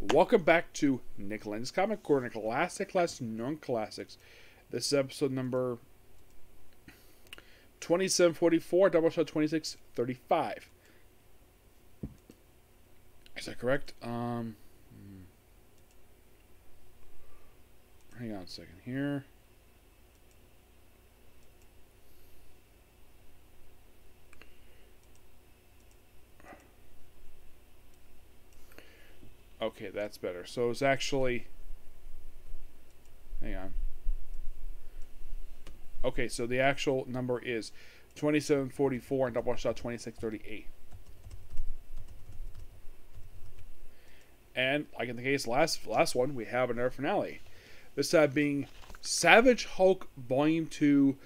Welcome back to Nick Lenz Comic Corner, Classic Non-Classics. This is episode number 2744, Doubleshot 2635. Is that correct? Hang on a second here. Okay, that's better. So it's actually... Hang on. Okay, so the actual number is 2744 and Doubleshot 2638. And, like in the case last one, we have another finale. This time being Savage Hulk Volume 2,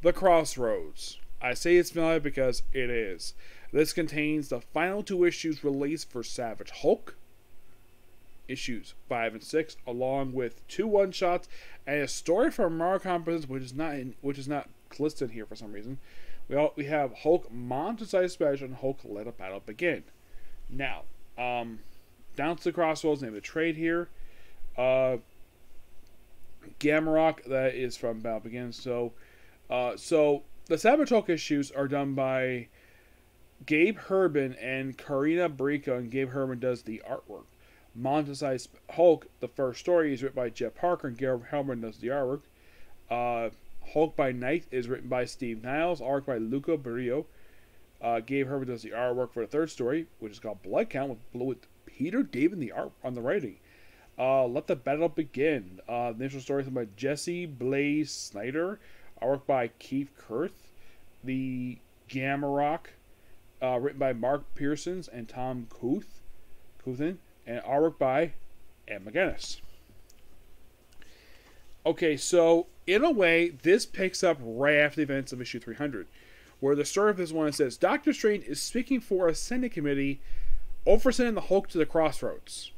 The Crossroads. I say it's finale because it is. This contains the final two issues released for Savage Hulk, issues 5 and 6, along with 2 one-shots and a story from Marvel Comics, which is not listed here for some reason. We have Hulk Monster-Sized Special and Hulk Let a Battle Begin. Now, down to the Crossroads, name of the trade here. Gamrock, that is from Battle Begin. So the Savage Hulk issues are done by Gabe Herman and Karina Brico, and Gabe Herman does the artwork. Monster-Sized Hulk, the first story, is written by Jeff Parker, and Gabe Herman does the artwork. Hulk by Night is written by Steve Niles, art by Luca Barrio. Gabe Herman does the artwork for the third story, which is called Blood Count, with Peter David the art on the writing. Let the Battle Begin. The initial story is by Jesse Blaze Snyder, artwork by Keith Kurth. The Gamrock, written by Mark Pearsons and Tom Couthen, and artwork by Ed McGuinness. Okay, so in a way, this picks up right after the events of issue 300, where the story of this one says Doctor Strange is speaking for a Senate committee over sending the Hulk to the Crossroads.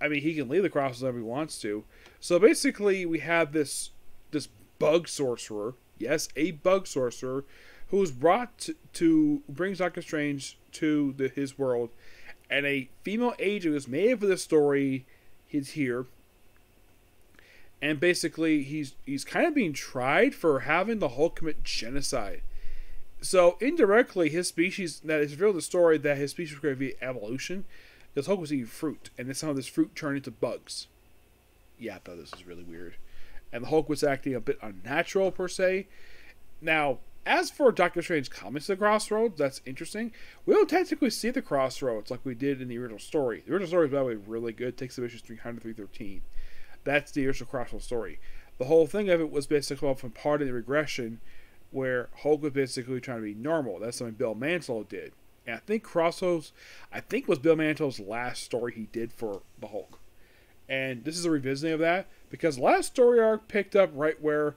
I mean, he can leave the Crossroads if he wants to. So basically, we have this bug sorcerer, yes, a bug sorcerer, who is brought to brings Doctor Strange to his world, and a female agent who's made for this story is here, and basically he's kind of being tried for having the Hulk commit genocide. So indirectly, his species, that is revealed in the story that his species was created via evolution. This Hulk was eating fruit, and then somehow this fruit turned into bugs. Yeah, I thought this was really weird, and the Hulk was acting a bit unnatural per se. Now, as for Doctor Strange comics The Crossroads, that's interesting. We don't technically see the Crossroads like we did in the original story. The original story is, by the way, really good. It takes the issues 300 through 313. That's the original Crossroads story. The whole thing of it was basically from part of the regression where Hulk was basically trying to be normal. That's something Bill Mantlo did. And I think Crossroads, was Bill Mantlo's last story he did for the Hulk. And this is a revisiting of that, because the last story arc picked up right where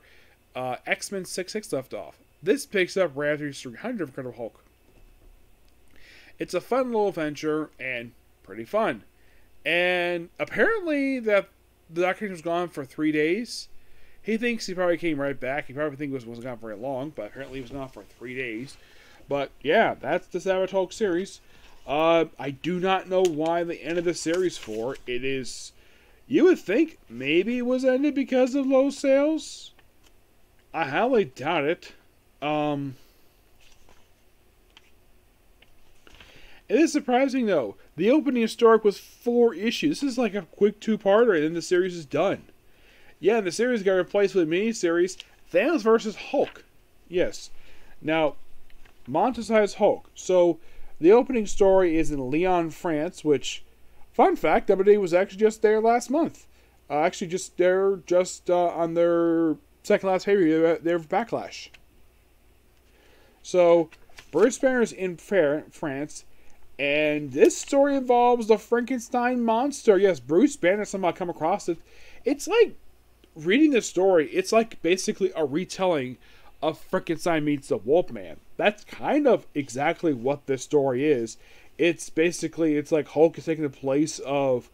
X-Men 6-6 left off. This picks up right after 300 of Incredible Hulk. It's a fun little adventure and pretty fun. And apparently that the Doctor was gone for 3 days. He thinks he probably came right back. He probably thinks he wasn't gone very long, but apparently he was gone for 3 days. But yeah, that's the Savage Hulk series. I do not know why they ended the series for. It is, you would think maybe it was ended because of low sales. I highly doubt it. It is surprising though. The opening story was 4 issues. This is like a quick 2-parter, and then the series is done. Yeah, and the series got replaced with a miniseries, Thanos vs. Hulk. Yes. Now, Monster-Sized Hulk. So, the opening story is in Lyon, France, which, fun fact, WWE was actually just there last month. On their second last pay-per-view, they're Backlash. So, Bruce Banner's in France, and this story involves the Frankenstein monster. Yes, Bruce Banner somehow come across it. It's like, reading this story, it's like basically a retelling of Frankenstein meets the Wolfman. That's kind of exactly what this story is. It's like Hulk is taking the place of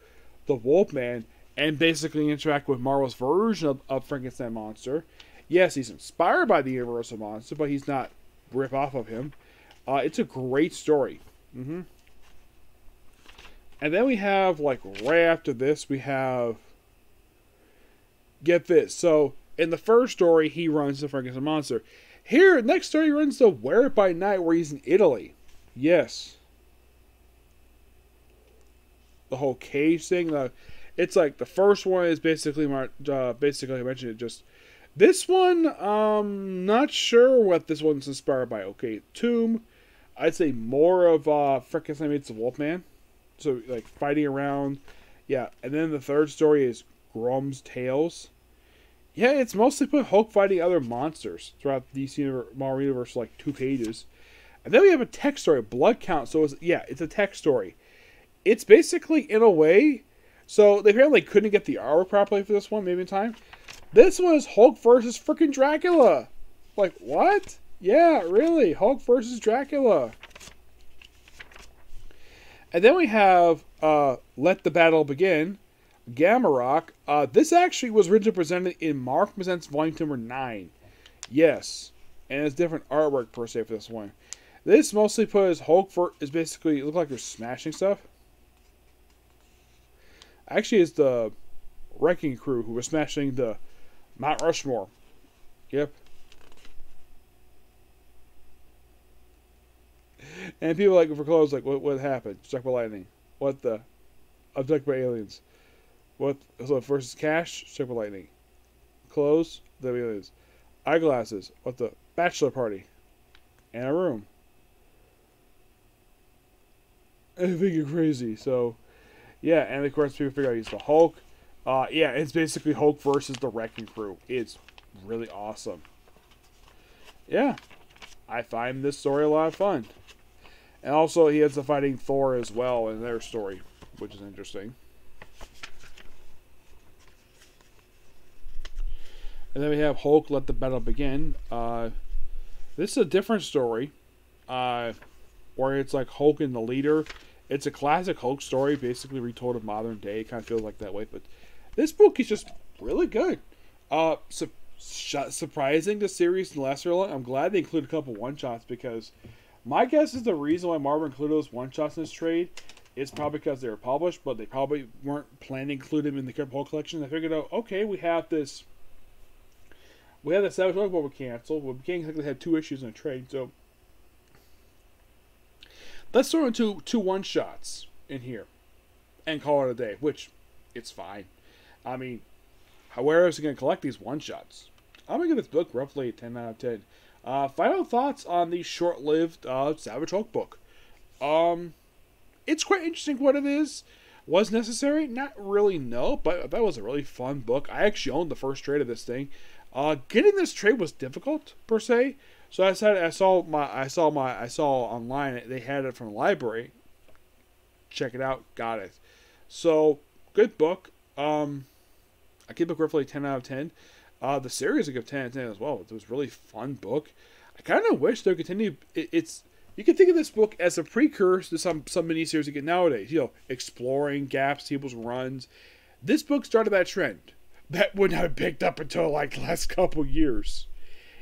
the Wolfman and basically interact with Marvel's version of Frankenstein monster. Yes, he's inspired by the Universal monster, but he's not rip off of him. It's a great story. And then we have, like, right after this, we have... Get this. So, in the first story, he runs the Frankenstein monster. Here, next story, he runs the Wear It By Night, where he's in Italy. Yes. The whole cage thing. It's like, the first one is basically I mentioned it, just... This one, not sure what this one's inspired by. Okay, Tomb. I'd say more of Frankenstein meets the Wolfman. So, like, fighting around. Yeah, and then the third story is Grimm's Tales. Yeah, it's mostly put Hulk fighting other monsters throughout the DC Marvel Universe, like 2 pages. And then we have a text story, Blood Count. So, it's a text story. It's basically, in a way... So, they apparently couldn't get the artwork properly for this one, maybe in time. This one is Hulk versus freaking Dracula. Like, what? Yeah, really. Hulk versus Dracula. And then we have Let the Battle Begin, Gamma Rock. This actually was originally presented in Mark Presents Volume Number 9. Yes. And it's different artwork per se for this one. This mostly put as Hulk is basically, it look like they're smashing stuff. Actually, it's the Wrecking Crew who was smashing the Mount Rushmore. Yep. And people like for clothes like what happened? Struck by lightning. What the? Abducted by aliens. What? So versus cash? Struck by lightning. Clothes? The aliens. Eyeglasses. What the? Bachelor party. And a room. I think you're crazy. So, yeah, and of course people figure out he's the Hulk. Yeah, it's basically Hulk versus the Wrecking Crew. It's really awesome. Yeah, I find this story a lot of fun. And also, he ends up fighting Thor as well in their story, which is interesting. And then we have Hulk, Let the Battle Begin. This is a different story, where it's like Hulk and the leader. It's a classic Hulk story, basically retold in modern day. It kind of feels like that way, but this book is just really good. Surprising the series last year. I'm glad they included a couple one-shots because my guess is the reason why Marvel included those one-shots in this trade is probably because they were published, but they probably weren't planning to include them in the current Hulk collection. They figured out, okay, we have this Savage Hulk book we canceled. We technically had 2 issues in a trade, so let's throw in two one-shots in here and call it a day, which it's fine. I mean, where else are you going to collect these one-shots? I'm going to give this book roughly a 10 out of 10. Final thoughts on the short-lived Savage Hulk book. It's quite interesting what it is. Was necessary? Not really, no, but that was a really fun book. I actually owned the first trade of this thing. Getting this trade was difficult, per se. So I saw online, they had it from the library. Check it out, got it. So, good book. I give the book roughly 10 out of 10. The series I give 10 out of 10 as well. It was a really fun book. I kind of wish they would continue. You can think of this book as a precursor to some miniseries you get nowadays. You know, exploring gaps, people's runs. This book started that trend. That wouldn't have picked up until like the last couple years.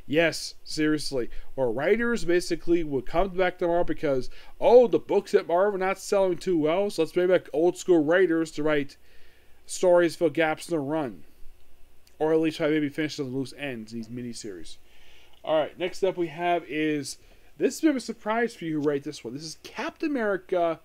Yes, seriously. Or writers basically would come back to Marvel because, the books at Marvel are not selling too well, so let's bring back old school writers to write stories fill gaps in the run. Or at least try to maybe finish the loose ends in these miniseries. Alright, next up we have is, this is a bit of a surprise for you who write this one. This is Captain America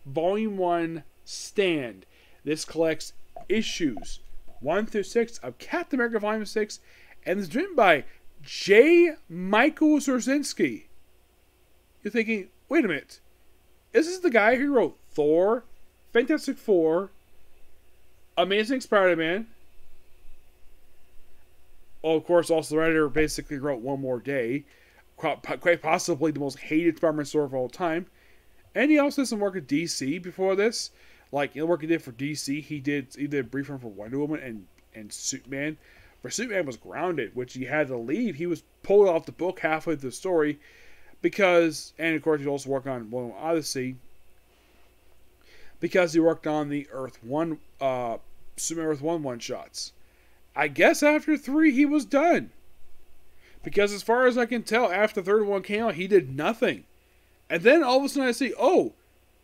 Volume 1 Stand. This collects issues 1 through 6 of Captain America Volume 6, and it's written by J. Michael Straczynski. You're thinking, wait a minute. Is this the guy who wrote Thor, Fantastic Four, Amazing Spider-Man? Well, of course, also the writer basically wrote One More Day. Quite possibly the most hated Spider-Man story of all time. And he also did some work at DC before this. Like, the work he did for DC, he did a brief run for Wonder Woman and Superman. For Superman was grounded, which he had to leave. He was pulled off the book halfway through the story because, and of course he also worked on Wonder Woman Odyssey because he worked on the Superman Earth 1 one-shots. I guess after 3 he was done. Because as far as I can tell, after the third one came out, he did nothing. And then all of a sudden I see,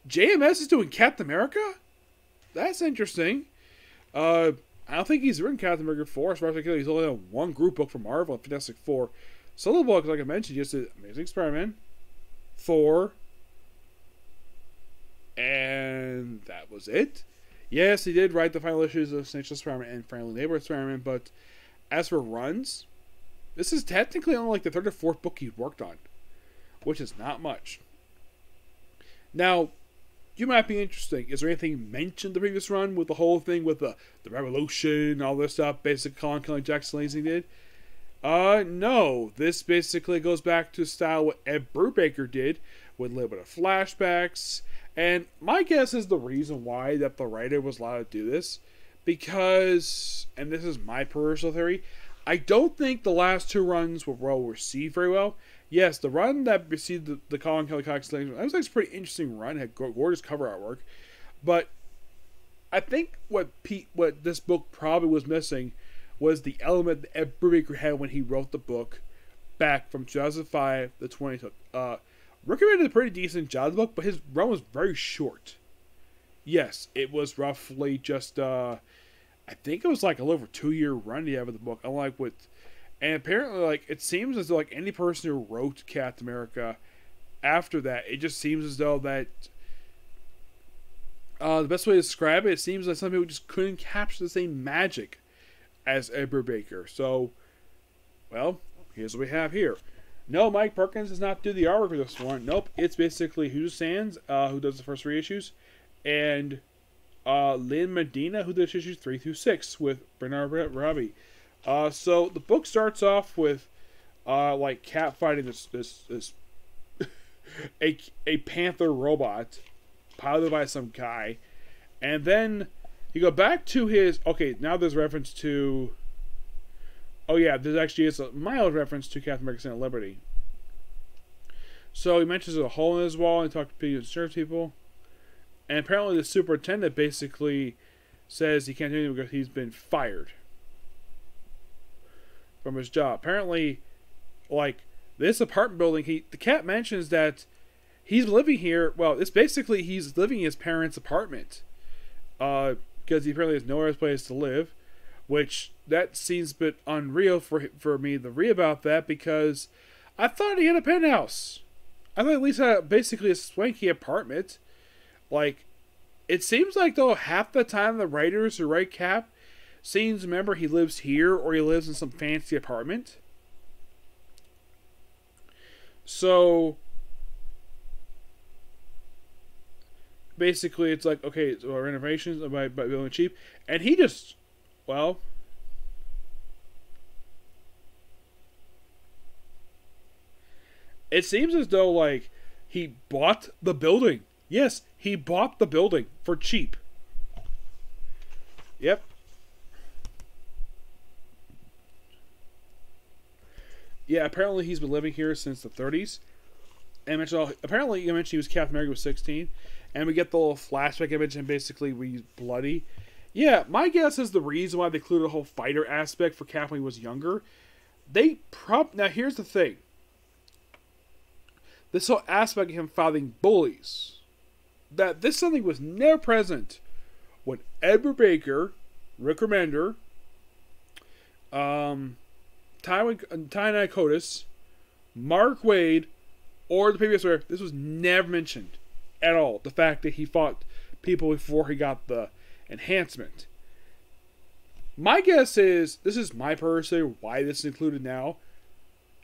JMS is doing Captain America? That's interesting. I don't think he's written Captain America 4. As far as I can, he's only done one group book for Marvel, Fantastic Four. Solo books, like I mentioned, just Amazing Spider-Man, Thor, and that was it. Yes, he did write the final issues of Sensational Spider-Man and Friendly Neighborhood Spider-Man, but as for runs, this is technically only like the third or fourth book he's worked on, which is not much. Now, you might be interesting. Is there anything mentioned in the previous run with the whole thing with the revolution and all this stuff, basically killing Jack Slazy did? No. This basically goes back to style what Ed Brubaker did with a little bit of flashbacks. And my guess is the reason why that the writer was allowed to do this, because, and this is my personal theory, I don't think the last two runs were well received very well. Yes, the run that preceded the Colin Kelly Cox thing, that was like a pretty interesting run. It had gorgeous cover artwork. But I think what this book probably was missing was the element that Ed Brubaker had when he wrote the book back from 2005 to 2020. Rick did a pretty decent job of the book, but his run was very short. Yes, it was roughly just, I think it was like a little over 2-year run he had with the book. Unlike with, and apparently, like, it seems as though, like, any person who wrote Captain America after that, it just seems as though that, the best way to describe it, it seems like some people just couldn't capture the same magic as Ed Brubaker. So, well, here's what we have here. No, Mike Perkins does not do the artwork for this one. Nope, it's basically Hugh Sands, who does the first 3 issues, and Lynn Medina, who does issues 3 through 6 with Bernard Robbie. So the book starts off with like Cap fighting this a panther robot piloted by some guy, and then you go back to his. Okay, now there's reference to. Oh yeah, there's actually is a mild reference to Captain America: Son of Liberty. So he mentions a hole in his wall and talks to insurance people. And apparently the superintendent basically says he can't do anything because he's been fired from his job. Apparently, like, this apartment building, the Cap mentions that he's living here. Well, it's basically he's living in his parents' apartment. Because he apparently has nowhere else place to live. Which, that seems a bit unreal for me to read about that, because I thought he had a penthouse. I thought at least had basically a swanky apartment. Like, it seems like, though, half the time the writers who write Cap seems to remember he lives here or he lives in some fancy apartment. So, basically, it's like, okay, so renovations by building cheap. And he just, well, it seems as though, like, he bought the building. Yes, he bought the building for cheap. Yep. Yeah, apparently he's been living here since the 30s. And apparently you mentioned he was Captain America was 16. And we get the little flashback image and basically he's bloody. Yeah, my guess is the reason why they included a whole fighter aspect for Cap when he was younger. Now here's the thing. This whole aspect of him fighting bullies. That this something was never present when Ed Brubaker, Rick Remender, Ty Kotis, Mark Waid, or the previous writer. This was never mentioned at all. The fact that he fought people before he got the enhancement. My guess is, this is my personal why this is included now.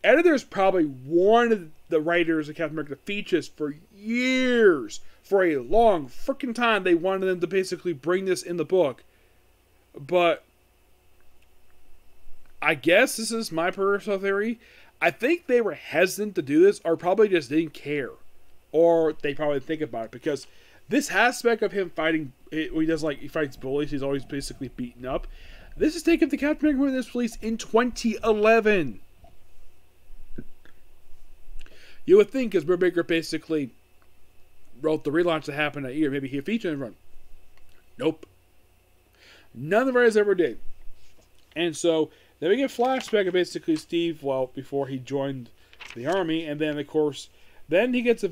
Editors probably warned the writers of Captain America to feature this for years. For a long freaking time, they wanted them to basically bring this in the book. But I guess this is my personal theory. I think they were hesitant to do this, or probably just didn't care. Or they probably think about it, because this aspect of him fighting, he fights bullies, he's always basically beaten up. This is taken to Captain America when this released in 2011. You would think, as Brubaker basically wrote the relaunch that happened that year, maybe he'd feature in the run. Nope. None of the writers ever did. And so, then we get flashback of basically Steve, well, before he joined the army, and then, of course, then he gets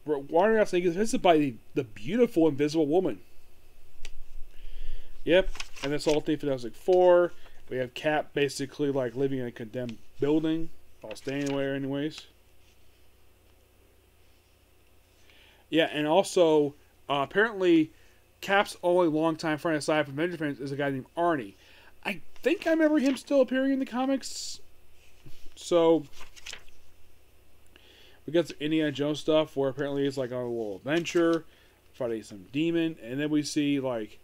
wandering out, saying he's visited by the beautiful Invisible Woman. Yep, and that's all thing Fantastic Four. We have Cap basically like living in a condemned building while staying away anyways. Yeah, and also apparently Cap's only longtime friend aside from Avenger fans is a guy named Arnie. I think I remember him still appearing in the comics. So we got some Indiana Jones stuff where apparently it's like on a little adventure, fighting some demon, and then we see like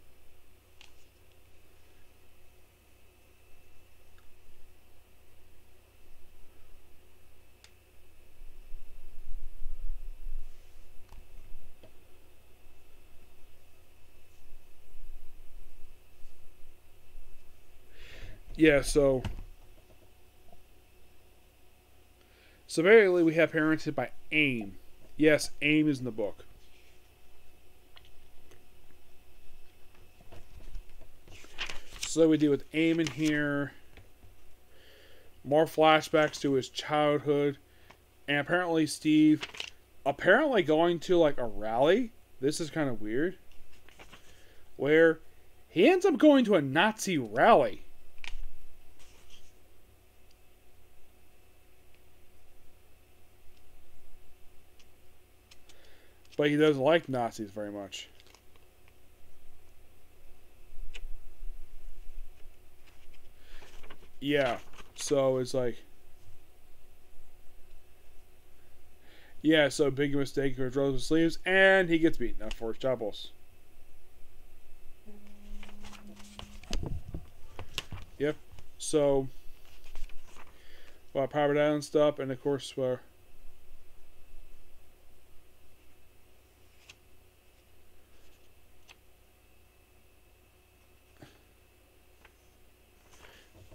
yeah, so basically we have parented by AIM. Yes, AIM is in the book. So we deal with AIM in here. More flashbacks to his childhood. And apparently Steve going to like a rally. This is kind of weird. Where he ends up going to a Nazi rally. But he doesn't like Nazis very much. Yeah, so it's like... Yeah, so big mistake, he rolls his sleeves, and he gets beaten up for his doubles. Yep, so... Power down stuff, and of course,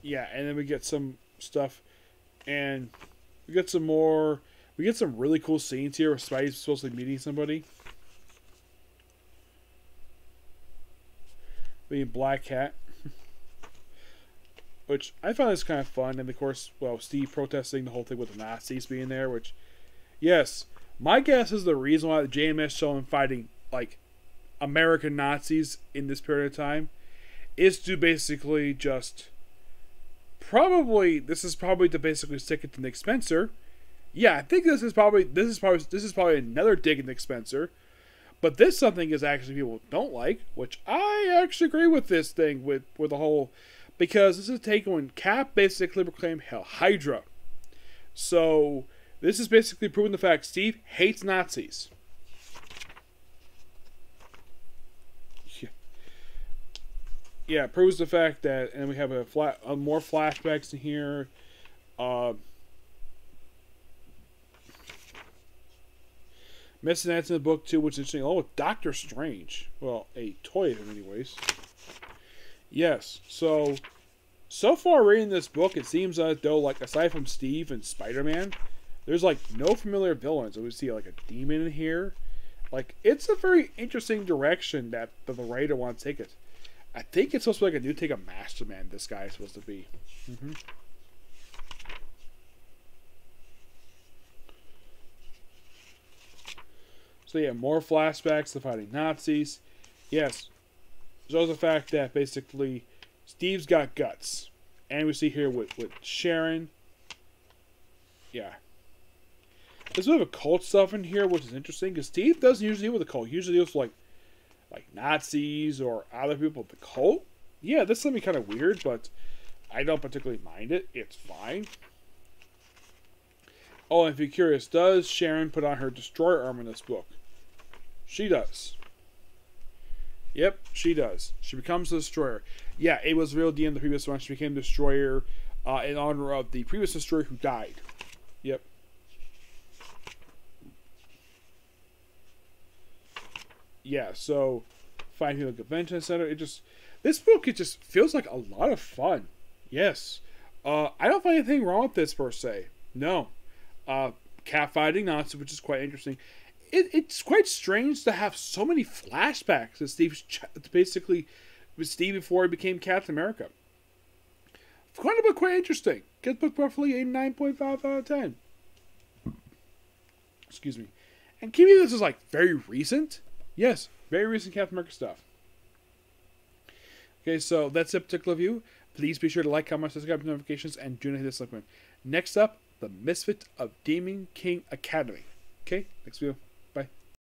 yeah, and then we get some stuff, and we get some more. We get some really cool scenes here where Spidey's supposed to be meeting somebody. Being Black Cat. Which I found this kind of fun, and of course, well, Steve protesting the whole thing with the Nazis being there, which, yes, my guess is the reason why the JMS show him fighting, like, American Nazis in this period of time is to basically just... This is probably to basically stick it to Nick Spencer. Yeah, I think this is probably another dig at Nick Spencer. But this something is actually people don't like, which I actually agree with this thing with the whole, because this is taken when Cap basically proclaimed Hell Hydra. So this is basically proving the fact Steve hates Nazis. Yeah, it proves the fact that, and we have more flashbacks in here. Missing that's in the book too, which is interesting. Oh, Doctor Strange. Well, a toy of him, anyways. Yes. So far reading this book, it seems as though, like, aside from Steve and Spider-Man, there's like no familiar villains. We see like a demon in here. Like, it's a very interesting direction that the writer wants to take it. I think it's supposed to be like a new take of Master Man, this guy is supposed to be. So yeah, more flashbacks to fighting Nazis. Yes. There's also the fact that basically Steve's got guts. And we see here with Sharon. Yeah. There's a bit of occult stuff in here, which is interesting, because Steve doesn't usually deal with the cult. He usually deals with like Nazis or other people with the cult. Yeah, this is something kind of weird, but I don't particularly mind it. It's fine. Oh, and if you're curious, does Sharon put on her destroyer armor in this book? She does. Yep, she does. She becomes the destroyer. Yeah, it was revealed at the end of the previous one. She became the destroyer in honor of the previous destroyer who died. Yep. Yeah, so finding the convention center, this book, it just feels like a lot of fun. Yes. I don't find anything wrong with this per se. No. Cat fighting Nazis, which is quite interesting. It's quite strange to have so many flashbacks of Steve before he became Captain America. Quite interesting. Get book roughly a 9.5 out of 10. Excuse me. And can you believe this is like very recent? Yes, very recent Captain America stuff. Okay, so that's a particular view. Please be sure to like, comment, subscribe to notifications, and do not hit this like button. Next up, the Misfit of Demon King Academy. Okay, next video.